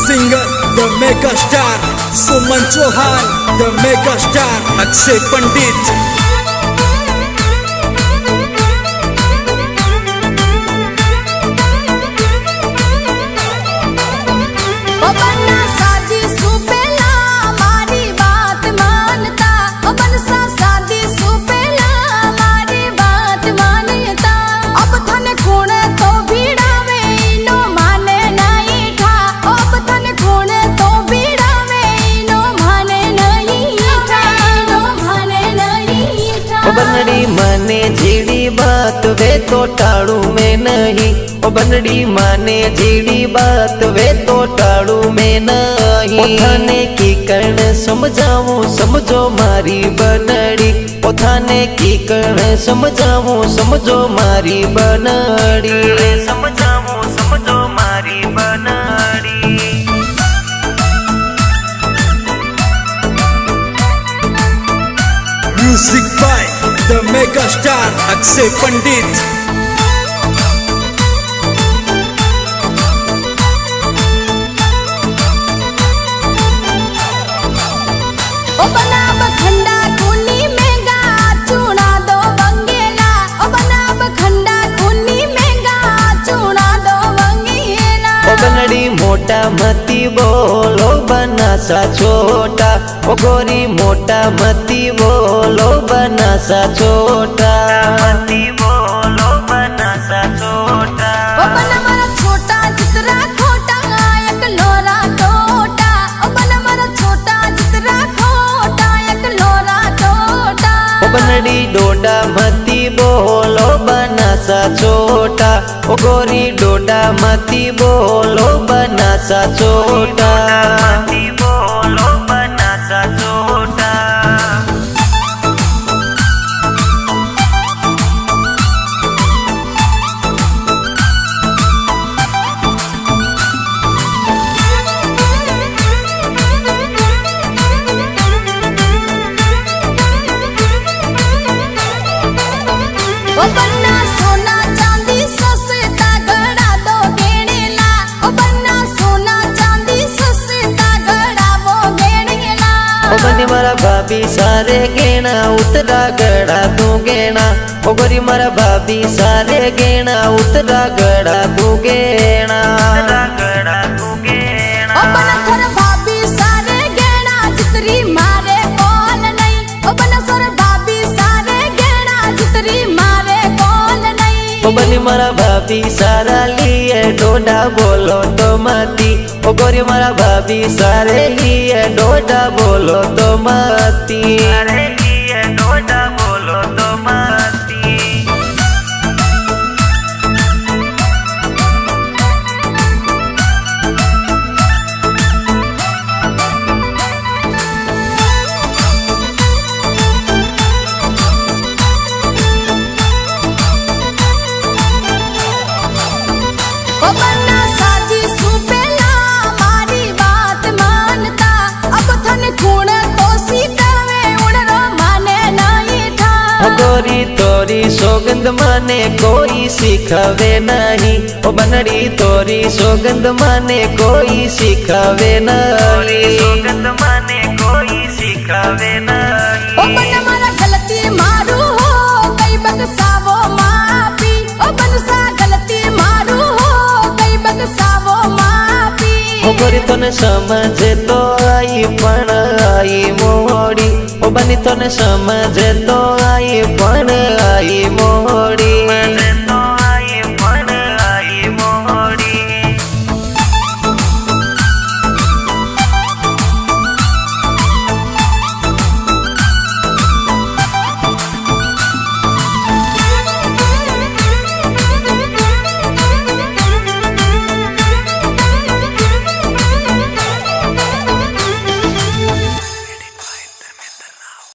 Singer, the mega star, Suman Chauhan, the mega star, Akshay Pandit. बनड़ी माने जीड़ी बात वे तो टाड़ू में नहीं। ओ बनड़ी माने जीड़ी बात वे तो टाड़ू में नहीं। थाने की कर्ण समझाऊं समझो मारी बनड़ी। ओ थाने की कर्ण समझाऊं समझो मारी बनड़ी। समझाऊं समझो मारी बनड़ी। Music by the mega star, Akshay Pandit. बनड़ी मोटा मती बोलो बनासा छोटा। ओ गोरी मोटा मती बोलो बनासा छोटा। मती बोलो बनासा छोटा। ओ बन मरा छोटा जितरा खोटा एक लोरा टोटा। ओ बन मरा छोटा जितरा खोटा एक लोरा टोटा। ओ बनड़ी डोडा मती बोलो बनासा छोटा। ओ गोरी डोडा मती बोलो बनासा छोटा। मती बोलो बनासा छोटा। ओ बन्ना सोना चांदी सस्ता गड़ा दो गेड़ेला। ओ बन्ना सोना चांदी सस्ता गड़ा वो गेड़ेला। ओ बनी मारा भाभी सारे गेना उतरा गड़ा तू गेना। ओ गोरी मारा भाभी सारे गेना उतरा गड़ा तू गेना। गड़ा तू गेना। ओ बन थर भाभी सारे गेना जितरी मारे कौन नहीं। ओ बन सर भाभी सारे गेना जितरी मारे कौन नहीं। ओ बनी मारा भाभी सारा लिए डोडा बोलो तो मती। ओ गोरी मारा भाभी सारे लिए डोडा बोलो तो मती। सारे लिए डोडा बोलो तो मती। ओ बन्ना साजी सुपेला मारी बात मानता। अब थन खूण तो सीतावे उड़रो माने नहीं था। ओ गोरी तोरी सौगंध माने कोई सिखावे नहीं। ओ बनड़ी तोरी सौगंध माने कोई सिखावे नहीं। सौगंध माने कोई सिखावे नहीं। ओ बन मारा गलती मारू हो कई बकसावो मापी। ओ बनसा गलती मारू हो कई बकसावो मापी। ओ गोरी तने समझे तो आई पण आई मोड़ी। ओ बनी तने समझे तो आई पण आई मोड़ी।